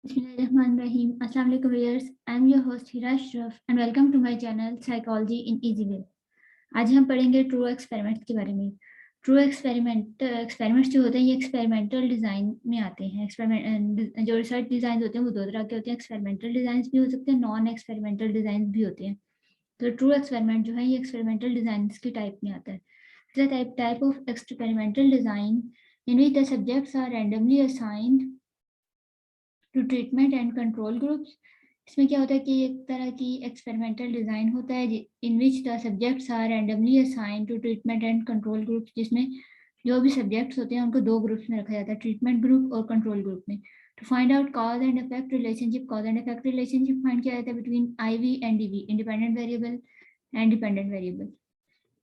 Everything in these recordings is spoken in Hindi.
Bismillahirrahmanirrahim. Assalamu alaikum viewers. I am your host Hira Ashraf and welcome to my channel Psychology in Easy Way. आज हम पढ़ेंगे ट्रू एक्सपेरिमेंट के बारे में। ट्रू एक्सपेरिमेंट्स जो होते हैं ये एक्सपेरिमेंटल डिज़ाइन में आते हैं। एक्सपेरिमेंट जो रिसर्च डिज़ाइन होते हैं वो दो तरह के होते हैं, एक्सपेरिमेंटल डिज़ाइन भी हो सकते हैं, नॉन एक्सपेरिमेंटल डिज़ाइन भी होते हैं। तो ट्रू एक्सपेरिमेंट जो है ये एक्सपेरिमेंटल डिज़ाइन की टाइप में आता है। The type of experimental design in which the subjects are randomly assigned to treatment and control groups. इसमें क्या होता है कि एक तरह की एक्सपेरिमेंटल डिज़ाइन होता है in which the subjects are randomly assign to treatment and control groups, जिसमें जो भी सब्जेक्ट्स होते हैं उनको दो ग्रुप्स में रखा जाता है, ट्रीटमेंट ग्रुप और कंट्रोल ग्रुप में। To find out cause and effect relationship, cause and effect relationship find किया जाता है between IV and DV, independent variable and dependent variable.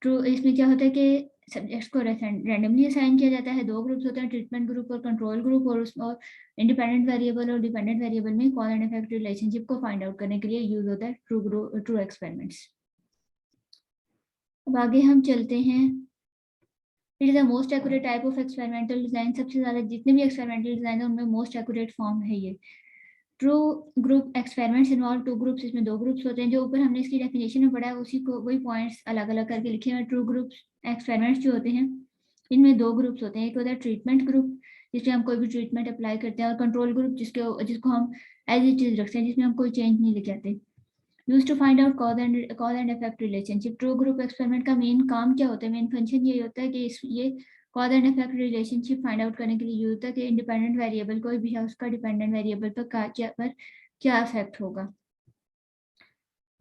True इसमें क्या होता है कि सब्जेक्ट्स को रैंडमली असाइन किया जाता है, दो ग्रुप्स होते हैं, ट्रीटमेंट ग्रुप और कंट्रोल ग्रुप, और उसमें इंडिपेंडेंट वेरिएबल और डिपेंडेंट वेरिएबल में कॉज एंड इफेक्ट रिलेशनशिप को फाइंड आउट करने के लिए यूज होता है ट्रू एक्सपेरिमेंट्स। अब आगे हम चलते हैं। It is the most accurate type of experimental design. सबसे ज्यादा जितने भी एक्सपेरिमेंटल डिजाइन है उनमें मोस्ट एक्यूरेट फॉर्म है ये। True group experiments involve two groups, इसमें दो ग्रुप्स होते हैं। जो ऊपर हमने इसकी डेफिनेशन में पढ़ा है उसी को वही पॉइंट्स अलग अलग करके लिखे हैं। ट्रू ग्रुप एक्सपेरिमेंट्स जो होते हैं इनमें दो ग्रुप्स होते हैं, एक होता है ट्रीटमेंट ग्रुप जिसमें हम कोई भी ट्रीटमेंट अप्लाई करते हैं, और कंट्रोल ग्रुप जिसको हम एज इट इज रखते हैं, जिसमें हम कोई चेंज नहीं लेके आते। Use to find out cause and effect relationship. True group experiment का मेन काम क्या होता है, मेन फंक्शन ये होता है कि ये cause and effect relationship find out करने के लिए यूज होता है कि इंडिपेंडेंट वेरिएबल कोई भी है उसका डिपेंडेंट वेरिएबल पर क्या इफेक्ट होगा।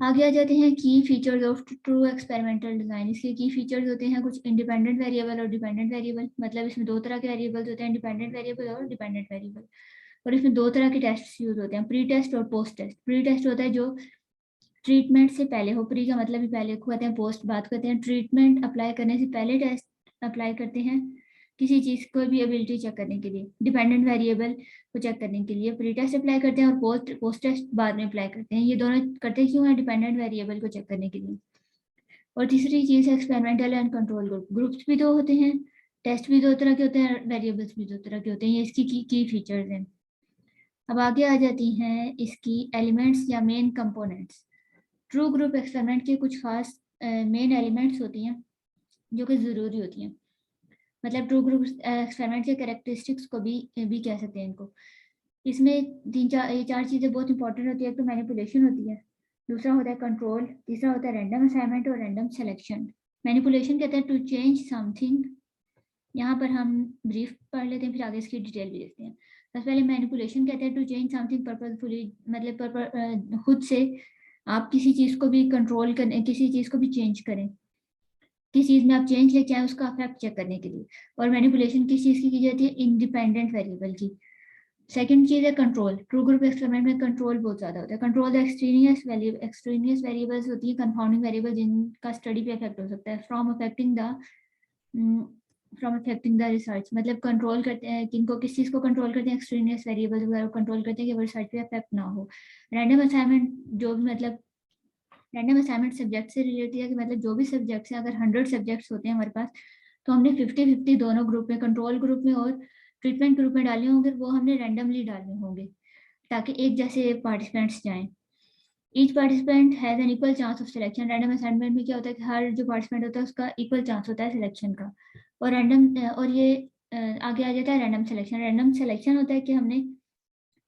आगे आ जाते हैं की features of true experimental design. इसके की फीचर्स होते हैं कुछ इंडिपेंडेंट वेरिएबल और डिपेंडेंट वेरिएबल, मतलब इसमें दो तरह के वेरिएबल्स होते हैं, इंडिपेंडेंट वेरिएबल और डिपेंडेंट वेरिएबल। और इसमें दो तरह के टेस्ट यूज होते हैं, प्री टेस्ट और पोस्ट टेस्ट। प्री टेस्ट होता है जो ट्रीटमेंट से पहले हो, प्री का मतलब ही पहले कहते हैं, पोस्ट बात करते हैं ट्रीटमेंट अप्लाई करने से पहले टेस्ट अप्लाई करते हैं किसी चीज को भी एबिलिटी चेक करने के लिए, डिपेंडेंट वेरिएबल को चेक करने के लिए प्री टेस्ट अप्लाई करते हैं, और पोस्ट टेस्ट बाद में अप्लाई करते हैं। ये दोनों करते क्यों है, डिपेंडेंट वेरिएबल को चेक करने के लिए। और तीसरी चीज है experimental and control group. Groups भी दो होते हैं, टेस्ट भी दो तरह के होते हैं, वेरिएबल्स भी दो तरह के होते हैं। ये इसकी की फीचर्स हैं। अब आगे आ जाती हैं इसकी एलिमेंट्स या main components. True group experiment के कुछ खास मेन एलिमेंट्स होती हैं जो कि ज़रूरी होती हैं, मतलब ट्रू ग्रुप एक्सपेरिमेंट के कैरेक्टरिस्टिक्स को भी कह सकते हैं इनको। इसमें ये चार चीज़ें बहुत इंपॉर्टेंट होती है। एक तो मैनिपुलेशन होती है, दूसरा होता है कंट्रोल, तीसरा होता है रैंडम असाइनमेंट और रैंडम सिलेक्शन। मैनिपुलेशन कहते हैं टू चेंज समथिंग। यहाँ पर हम ब्रीफ पढ़ लेते हैं, फिर आगे इसकी डिटेल भी देखते हैं। सबसे पहले मैनिपुलेशन कहते हैं टू चेंज समथिंग पर्पजफुली, मतलब खुद से आप किसी चीज़ को भी कंट्रोल करने, किसी चीज़ को भी चेंज करें, किस चीज़ में आप चेंज लेके आए उसका इफेक्ट चेक करने के लिए। और मैनिपुलेशन किस चीज़ की जाती है, इंडिपेंडेंट वेरिएबल की। सेकंड चीज़ है कंट्रोल। ट्रू ग्रुप एक्सपेरिमेंट में कंट्रोल बहुत ज़्यादा होता है। कंट्रोल एक्सट्रेनियस वेरिएबल्स होती है, कंफाउंडिंग वेरिएबल जिनका स्टडी पे इफेक्ट हो सकता है फ्रॉम अफेक्टिंग द रिसर्च। मतलब कंट्रोल करते हैं किनको, किस चीज़ को कंट्रोल करते हैं, एक्सट्रेनियस वेरिएबल्स वगैरह कंट्रोल करते हैं कि वो रिसर्च पे इफेक्ट ना हो। रैंडम असाइनमेंट जो भी, मतलब रैंडम असाइनमेंट सब्जेक्ट से रिलेटेड है कि मतलब जो भी सब्जेक्ट्स हैं, अगर 100 सब्जेक्ट्स होते हैं हमारे पास तो हमने 50-50 दोनों ग्रुप में, कंट्रोल ग्रुप में और ट्रीटमेंट ग्रुप में डालने होंगे, वो हमने रैंडमली डालने होंगे ताकि एक जैसे पार्टिसिपेंट्स जाएं। Each participant has an equal chance of selection. Random assignment में क्या होता है कि हर जो पार्टिसिपेंट होता है उसका इक्वल चांस होता है सिलेक्शन का। और ये आगे आ जाता है रैंडम सिलेक्शन। रैंडम सिलेक्शन होता है कि हमने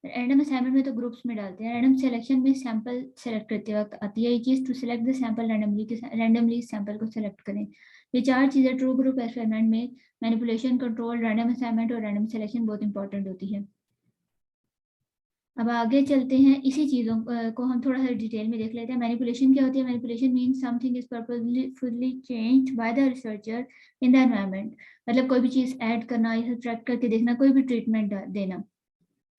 रैंडम असाइनमेंट में तो ग्रुप्स में डालते हैं, रैंडम सिलेक्शन में सैंपल सेलेक्ट करते वक्त आती है ये चीज़, to select the sample randomly sample को सिलेक्ट करें। ये चार चीज़ें ट्रू ग्रुप एक्सपेरिमेंट में मैनिपुलेशन, कंट्रोल, रैंडम असाइनमेंट और रैंडम सिलेक्शन बहुत इंपॉर्टेंट होती है। अब आगे चलते हैं, इसी चीज़ों को हम थोड़ा सा डिटेल में देख लेते हैं। मैनिपुलेशन क्या होती है, manipulation means something is purposefully changed by the researcher in the environment. मतलब कोई भी चीज़ ऐड करना या सब्ट्रैक्ट करके देखना, कोई भी ट्रीटमेंट देना,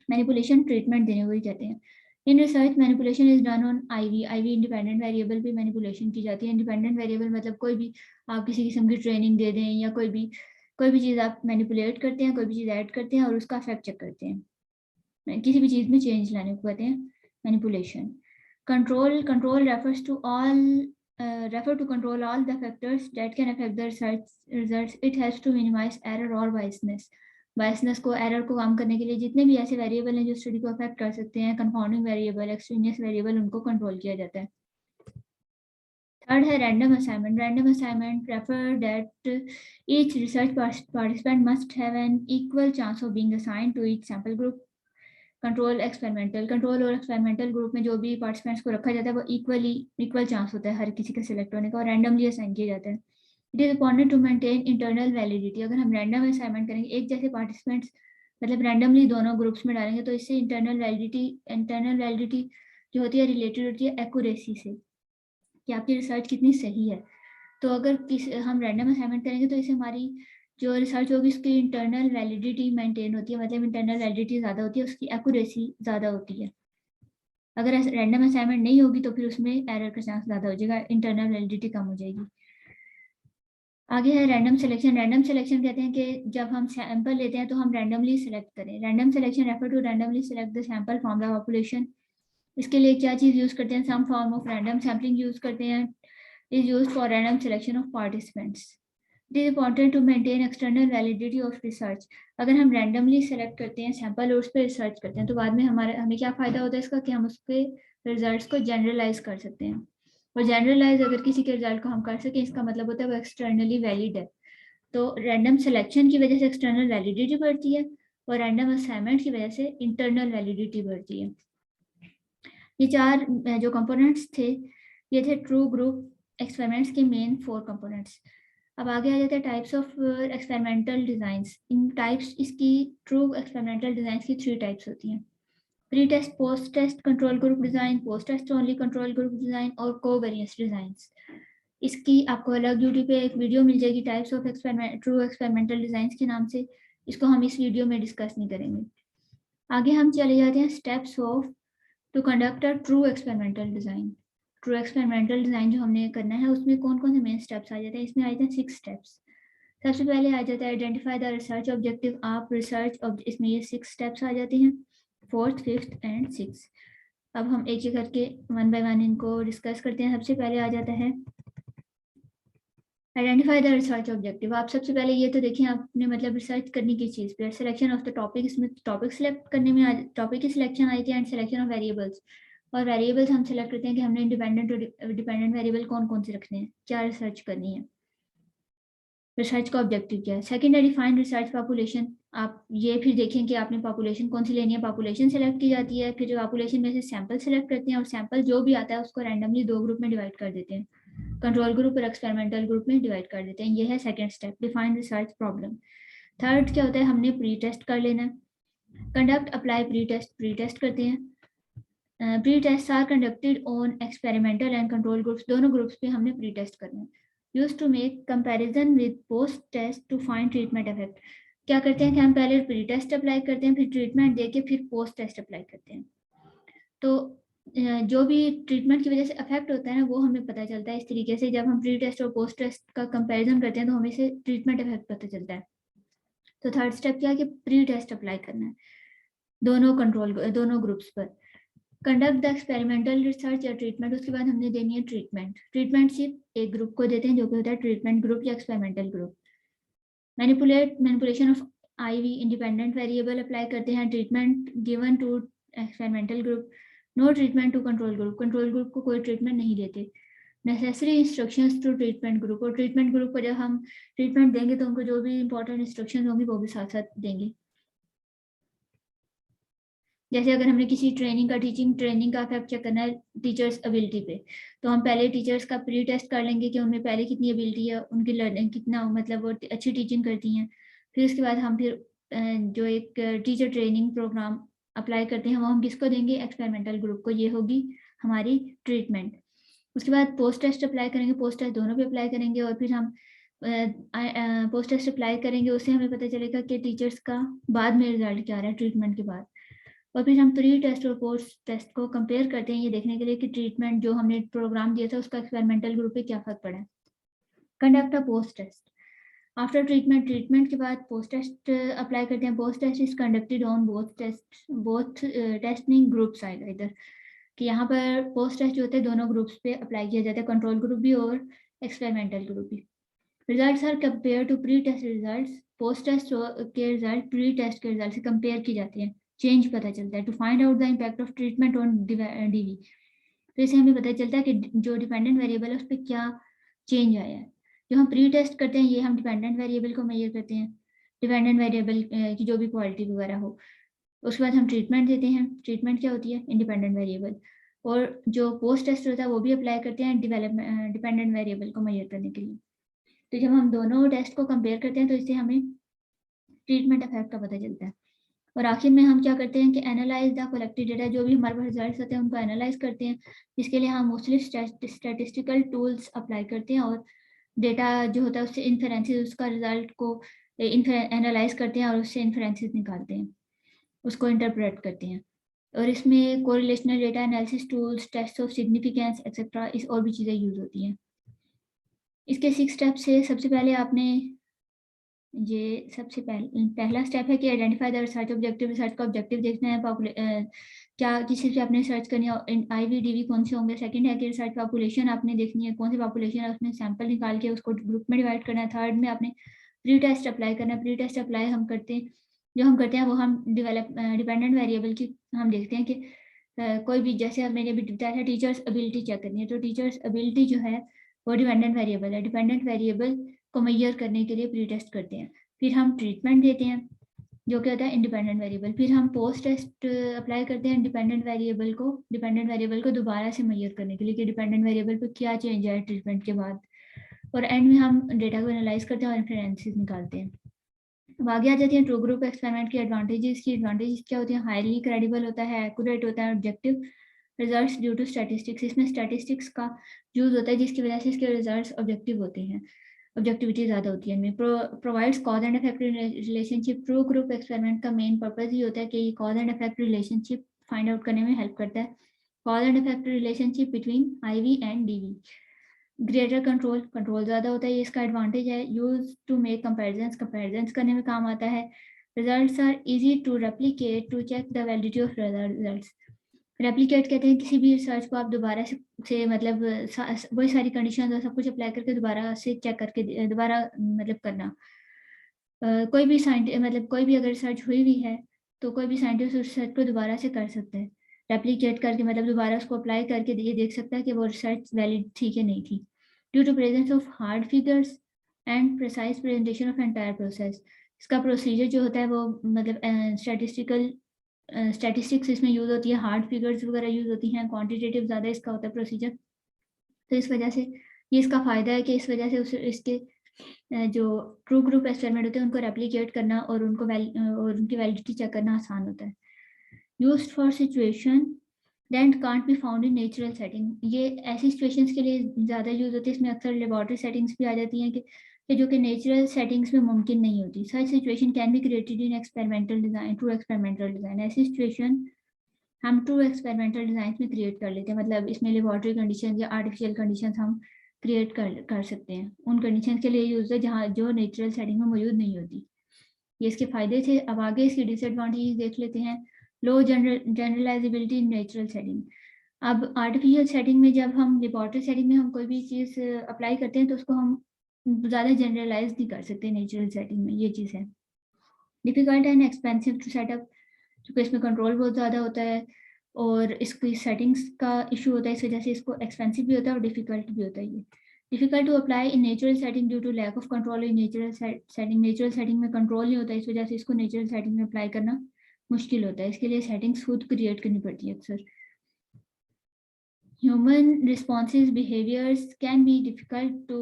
मैनिपुलेशन ट्रीटमेंट देने को ही कहते हैं। In research manipulation is done on IV independent variable पे मैनिपुलेशन की जाती है। इंडिपेंडेंट वेरिएबल मतलब कोई भी आप किसी किस्म की ट्रेनिंग दे दें या कोई भी चीज़ आप मैनिपुलेट करते हैं, कोई भी चीज़ ऐड करते हैं और उसका इफेक्ट चेक करते हैं, किसी भी चीज़ में चेंज लाने को कहते हैं manipulation. Control refer to control all the factors that can affect the results. It helps to minimize error or biasness. Biasness को, एरर को कम करने के लिए जितने भी ऐसे वेरिएबल हैं जो स्टडी को अफेक्ट कर सकते हैं, कंफाउंडिंग वेरिएबल, एक्सट्रेनियस वेरिएबल, उनको कंट्रोल किया जाता है। थर्ड है random assignment. Random assignment refer that each research participant must have an equal chance of being assigned to each sample group. Control और एक्सपेरिमेंटल ग्रुप में जो भी पार्टिसिपेंट्स को रखा जाता है वो इक्वल चांस होता है हर किसी का सिलेक्ट होने का, और रैंडमली असाइन किया जाता है। It is important to maintain internal validity. अगर हम रैंडम असाइनमेंट करेंगे, एक जैसे पार्टिसिपेंट्स मतलब रैंडमली दोनों ग्रुप्स में डालेंगे, तो इससे इंटरनल वैलिडिटी जो होती है रिलेटेड होती है एक्यूरेसी से, कि आपकी रिसर्च कितनी सही है। तो अगर हम रैंडम असाइनमेंट करेंगे तो इससे हमारी जो रिसर्च होगी उसकी इंटरनल वैलिडिटी मेंटेन होती है, मतलब इंटरनल वैलिडिटी ज़्यादा होती है, उसकी एक्यूरेसी ज़्यादा होती है। अगर रैंडम असाइनमेंट नहीं होगी तो फिर उसमें एरर का चांस ज़्यादा हो जाएगा, इंटरनल वैलिडिटी कम हो जाएगी। आगे है रैंडम सिलेक्शन। रैंडम सिलेक्शन कहते हैं कि जब हम सैंपल लेते हैं तो हम रैंडमली सिलेक्ट करें। Random selection refer to randomly select the sample from the population. इसके लिए क्या चीज़ यूज़ करते हैं, some form of random sampling use करते हैं, is used for random selection of participants. It is important to maintain external validity of research. अगर हम रैंडमली सेलेक्ट करते हैं सैंपल और उस पर रिसर्च करते हैं तो बाद में हमें क्या फ़ायदा होता है इसका, कि हम उसके रिजल्ट्स को जनरलाइज कर सकते हैं। और जनरलाइज अगर किसी के रिजल्ट को हम कर सकें, इसका मतलब होता है वो एक्सटर्नली वैलिड है। तो रैंडम सिलेक्शन की वजह से एक्सटर्नल वैलिडिटी बढ़ती है और रैंडम असाइनमेंट की वजह से इंटरनल वैलिडिटी बढ़ती है। ये चार जो कंपोनेंट्स थे ये थे ट्रू ग्रुप एक्सपेरिमेंट्स के मेन 4 कंपोनेंट्स। अब आगे आ जाते हैं टाइप्स ऑफ एक्सपेरिमेंटल डिजाइंस। इन टाइप्स इसकी ट्रू एक्सपेरिमेंटल डिजाइंस की 3 टाइप्स होती हैं, pre test, post test control group design, post test only control group design और कोवेरियंस डिजाइंस। इसकी आपको अलग यूट्यूब पे एक वीडियो मिल जाएगी types of true experimental designs के नाम से, इसको हम इस वीडियो में डिस्कस नहीं करेंगे। आगे हम चले जाते हैं steps of to conduct a true experimental design. True experimental design जो हमने करना है उसमें कौन कौन से मेन स्टेप्स आ जाते हैं, इसमें आ जाते हैं 6 स्टेप्स। सबसे पहले आ जाता है आइडेंटिफाई द रिसर्च ऑब्जेक्टिव। आप इसमें ये 6 स्टेप्स आ जाते हैं, 4th, 5th एंड 6th। अब हम एक एक करके 1 बाय 1 इनको डिस्कस करते हैं। सबसे पहले आ जाता है आइडेंटिफाई द रिसर्च ऑब्जेक्टिव। आप सबसे पहले ये तो देखिए आपने मतलब रिसर्च करनी की चीज़ पे, सिलेक्शन ऑफ द टॉपिक, इसमें टॉपिक सिलेक्ट करने में टॉपिक की सिलेक्शन आई थी एंड सिलेक्शन ऑफ वेरिएबल्स। और वेरिएबल्स हम सिलेक्ट करते हैं कि हमने इंडिपेंडेंट और डिपेंडेंट वेरिएबल कौन कौन से रखने हैं, क्या रिसर्च करनी है, रिसर्च का ऑब्जेक्टिव क्या है। सेकेंड है डिफाइंड रिसर्च पॉपुलेशन। आप ये फिर देखें कि आपने पॉपुलेशन कौन सी लेनी है, पॉपुलेशन सेलेक्ट की जाती है, फिर पॉपुलेशन में से सैंपल सेलेक्ट करते हैं और सैंपल जो भी आता है उसको रैंडमली 2 ग्रुप में डिवाइड कर देते हैं, कंट्रोल ग्रुप और एक्सपेरिमेंटल ग्रुप में डिवाइड कर देते हैं। ये है second step, define research problem. Third क्या होता है, हमने प्री टेस्ट कर लेना है। कंडक्ट अप्लाई प्री टेस्ट करते हैं। Pre test are conducted on experimental and control groups, दोनों ग्रुप्स पे हमने प्री टेस्ट करना है। Use to make comparison with post test to find treatment effect. क्या करते हैं कि हम पहले प्री टेस्ट अप्लाई करते हैं, फिर ट्रीटमेंट देके फिर पोस्ट टेस्ट अप्लाई करते हैं। तो जो भी ट्रीटमेंट की वजह से अफेक्ट होता है ना वो हमें पता चलता है इस तरीके से, जब हम प्री टेस्ट और पोस्ट टेस्ट का कंपैरिजन करते हैं तो हमें से ट्रीटमेंट इफेक्ट पता चलता है। तो थर्ड स्टेप क्या है कि प्री टेस्ट अप्लाई करना है दोनों ग्रुप्स पर। कंडक्ट द एक्सपेरिमेंटल रिसर्च या ट्रीटमेंट, उसके बाद हमने देनी है ट्रीटमेंट सिर्फ एक ग्रुप को देते हैं जो कि होता है ट्रीटमेंट ग्रुप या experimental group. Manipulation of IV independent variable apply करते हैं, treatment given to experimental group, no treatment to control group को कोई ट्रीटमेंट नहीं देते। Necessary instructions to treatment group, और ट्रीटमेंट ग्रुप को जब हम ट्रीटमेंट देंगे तो उनको जो भी इंपॉर्टेंट इंस्ट्रक्शंस होंगी वो भी साथ साथ देंगे। जैसे अगर हमने किसी टीचिंग ट्रेनिंग का इफेक्ट चेक करना है टीचर्स एबिलिटी पे, तो हम पहले टीचर्स का प्री टेस्ट कर लेंगे कि उनमें पहले कितनी एबिलिटी है, उनकी लर्निंग कितना मतलब वो अच्छी टीचिंग करती हैं। फिर उसके बाद हम जो एक टीचर ट्रेनिंग प्रोग्राम अप्लाई करते हैं वो हम किसको देंगे, एक्सपेरिमेंटल ग्रुप को, ये होगी हमारी ट्रीटमेंट। उसके बाद पोस्ट टेस्ट अप्लाई करेंगे, पोस्ट टेस्ट दोनों पे अप्लाई करेंगे और फिर हम पोस्ट टेस्ट अप्लाई करेंगे, उससे हमें पता चलेगा कि टीचर्स का बाद में रिजल्ट क्या आ रहा है ट्रीटमेंट के बाद। और फिर हम प्री टेस्ट और पोस्ट टेस्ट को कंपेयर करते हैं ये देखने के लिए कि ट्रीटमेंट जो हमने प्रोग्राम दिया था उसका एक्सपेरिमेंटल ग्रुप पे क्या फर्क पड़ा है। Conduct a post test after treatment के बाद पोस्ट टेस्ट अप्लाई करते हैं। Post test is conducted on both testing group side, इधर कि यहाँ पर पोस्ट टेस्ट जो होते हैं दोनों ग्रुप्स पे अप्लाई किया जाता है, कंट्रोल ग्रुप भी और एक्सपेरिमेंटल ग्रुप भी। Results are compare to pre test results. Post test के रिजल्ट प्री टेस्ट के रिजल्ट से कंपेयर की जाते हैं, चेंज पता चलता है। To find out the impact of treatment on DV, तो इससे हमें पता चलता है कि जो डिपेंडेंट वेरिएबल है उस पर क्या चेंज आया है। जो हम प्री टेस्ट करते हैं ये हम डिपेंडेंट वेरिएबल को मेजर करते हैं, डिपेंडेंट वेरिएबल की जो भी क्वालिटी वगैरह हो। उसके बाद हम ट्रीटमेंट देते हैं, ट्रीटमेंट क्या होती है, इंडिपेंडेंट वेरिएबल। और जो पोस्ट टेस्ट होता है वो भी अप्लाई करते हैं डेवलपमेंट डिपेंडेंट वेरिएबल को मेजर करने के लिए। तो जब हम दोनों टेस्ट को कंपेयर करते हैं तो इससे हमें ट्रीटमेंट इफेक्ट का पता चलता है। और आखिर में हम क्या करते हैं कि एनालाइज द कलेक्टेड डेटा, जो भी हमारे पास रिजल्ट्स होते हैं उनको एनालाइज करते हैं, जिसके लिए हम मोस्टली स्टैटिस्टिकल टूल्स अप्लाई करते हैं और डेटा जो होता है उससे इन्फेरेंसेस, उसका रिजल्ट को एनालाइज करते हैं और उससे इन्फेरेंसेस निकालते हैं, उसको इंटरप्रेट करते हैं। और इसमें correlational data analysis tools, test of significance etcetera, इस और भी चीज़ें यूज होती हैं। इसके 6 स्टेप्स है। सबसे पहले आपने ये सबसे पहला स्टेप है कि identify the research objective. Research का ऑब्जेक्टिव देखना है, क्या किस चीज़ पे आपने रिसर्च करनी है, IVDV कौन से होंगे। सेकंड है कि रिसर्च पॉपुलेशन आपने देखनी है, कौन सी पॉपुलेशन है, उसमें सैंपल निकाल के उसको ग्रुप में डिवाइड करना है। थर्ड में आपने प्री टेस्ट अप्लाई करना है। प्री टेस्ट अप्लाई हम करते हैं, जो हम करते हैं वो हम डिपेंडेंट वेरिएबल की हम देखते हैं कि कोई भी, जैसे मैंने अभी बताया था टीचर्स एबिलिटी चेक करनी है, तो टीचर्स एबिलिटी जो है वो डिपेंडेंट वेरिएबल है। डिपेंडेंट वेरिएबल को मेजर करने के लिए प्री टेस्ट करते हैं। फिर हम ट्रीटमेंट देते हैं जो कि होता है इंडिपेंडेंट वेरिएबल। फिर हम पोस्ट टेस्ट अप्लाई करते हैं डिपेंडेंट वेरिएबल को दोबारा से मेजर करने के लिए कि डिपेंडेंट वेरिएबल पर क्या चेंज आया ट्रीटमेंट के बाद। और एंड में हम डेटा को एनालाइज करते हैं और इन्फरेंसेस निकालते हैं। अब आगे आ जाती हैं ट्रू ग्रुप एक्सपेरिमेंट की एडवांटेजेस की। एडवांटेजेस क्या होती हैं, हाईली क्रेडिबल होता है, एक्यूरेट होता है, objective results due to statistics. इसमें स्टैटिस्टिक्स का यूज होता है जिसकी वजह से इसके रिजल्ट्स ऑब्जेक्टिव होते हैं, ऑब्जेक्टिविटी ज़्यादा होती है इनमें। Provides cause and effect relationship. True group experiment का मेन पर्पज ये होता है कि cause and effect relationship find out करने में हेल्प करता है। Cause and effect relationship between IV and DV। Greater control ज़्यादा होता है, ये इसका एडवांटेज है। यूज टू मेक कंपेरिजन करने में काम आता है। Results are easy to replicate to check the validity of results. Replicate कहते हैं किसी भी रिसर्च को आप दोबारा से मतलब वही सारी कंडीशन और सब कुछ अप्लाई करके दोबारा से चेक करके दोबारा मतलब करना। कोई भी मतलब कोई भी अगर रिसर्च हुई भी है तो कोई भी साइंटिस्ट उस रिसर्च को दोबारा से कर सकता है, रेप्लिकेट करके, मतलब दोबारा उसको अप्लाई करके ये देख सकता है कि वो रिसर्च वैलिड थी कि नहीं थी। Due to presence of hard figures and precise presentation of entire process. इसका प्रोसीजर जो होता है वो मतलब स्टैटिस्टिक्स इसमें यूज होती है, हार्ड फिगर्स वगैरह यूज होती हैं, क्वांटिटेटिव ज़्यादा इसका होता है प्रोसीजर। तो इस वजह से ये इसका फ़ायदा है कि इस वजह से इसके जो ट्रू ग्रुप एक्सपेरिमेंट होते हैं उनको रेप्लिकेट करना और उनकी वैलिडिटी चेक करना आसान होता है। Used for situation that can't be found in natural setting. ये ऐसी सिचुएशंस के लिए ज़्यादा यूज होती है, इसमें अक्सर लेबॉर्टरी सेटिंग्स भी आ जाती हैं कि जो कि नेचुरल सेटिंग्स में मुमकिन नहीं होती। Such situation can be created in experimental design, true experimental design. ऐसी सिचुएशन हम ट्रू एक्सपेरिमेंटल डिजाइन में क्रिएट कर लेते हैं, मतलब इसमें लेबॉर्टरी कंडीशन या आर्टिफिशियल कंडीशन हम क्रिएट कर सकते हैं। उन कंडीशन के लिए यूज है जहाँ जो नेचुरल सेटिंग में मौजूद नहीं होती। ये इसके फायदे थे। अब आगे इसकी डिसएडवांटेज देख लेते हैं। लो जनरलाइजेबिलिटी इन नेचुरल सेटिंग। अब आर्टिफिशियल सेटिंग में जब हम लेबॉर्टरी सेटिंग में हम कोई भी चीज़ अप्लाई करते हैं तो उसको हम ज़्यादा जनरलाइज नहीं कर सकते नेचुरल सेटिंग में, ये चीज़ है। Difficult and expensive to setup, क्योंकि इसमें कंट्रोल बहुत ज़्यादा होता है और इसकी सेटिंग्स का इशू होता है, इस वजह से इसको एक्सपेंसिव भी होता है और डिफिकल्ट भी होता है। ये difficult to apply in natural setting due to lack of control in natural setting. Natural setting में कंट्रोल नहीं होता, इस वजह से इसको नेचुरल सेटिंग में अप्लाई करना मुश्किल होता है। इसके लिए सेटिंग्स खुद क्रिएट करनी पड़ती है अक्सर। Human responses behaviours can be difficult to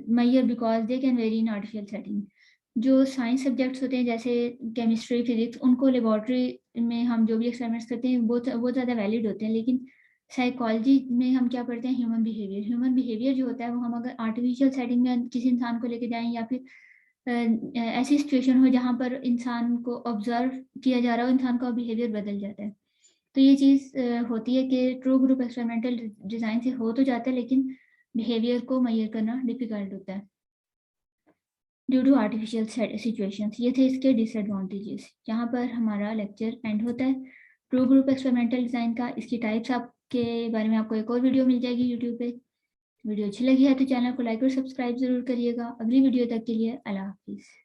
measure because they can vary in artificial setting। जो साइंस सब्जेक्ट्स होते हैं जैसे केमिस्ट्री, फिजिक्स, उनको लेबॉर्ट्री में हम जो भी एक्सपेरिमेंट्स करते हैं वो ज़्यादा वैलिड होते हैं, लेकिन साइकोलॉजी में हम क्या पढ़ते हैं, ह्यूमन बिहेवियर। ह्यूमन बिहेवियर जो होता है वो हम अगर आर्टिफिशियल सेटिंग में किसी इंसान को लेके जाएं या फिर ऐसी सिचुएशन हो जहाँ पर इंसान को ऑब्जर्व किया जा रहा हो, इंसान का बिहेवियर बदल जाता है। तो ये चीज़ होती है कि ट्रू ग्रुप एक्सपेरिमेंटल डिज़ाइन से हो तो जाता है लेकिन बिहेवियर को मेजर करना डिफिकल्ट होता है ड्यू टू आर्टिफिशियल सिचुएशंस। ये थे इसके डिसएडवांटेजेस। यहाँ पर हमारा लेक्चर एंड होता है ट्रू ग्रुप एक्सपेरिमेंटल डिज़ाइन का। इसकी टाइप्स आपके बारे में आपको एक और वीडियो मिल जाएगी यूट्यूब पे। वीडियो अच्छी लगी है तो चैनल को लाइक और सब्सक्राइब जरूर करिएगा। अगली वीडियो तक के लिए अल्लाह हाफिज़।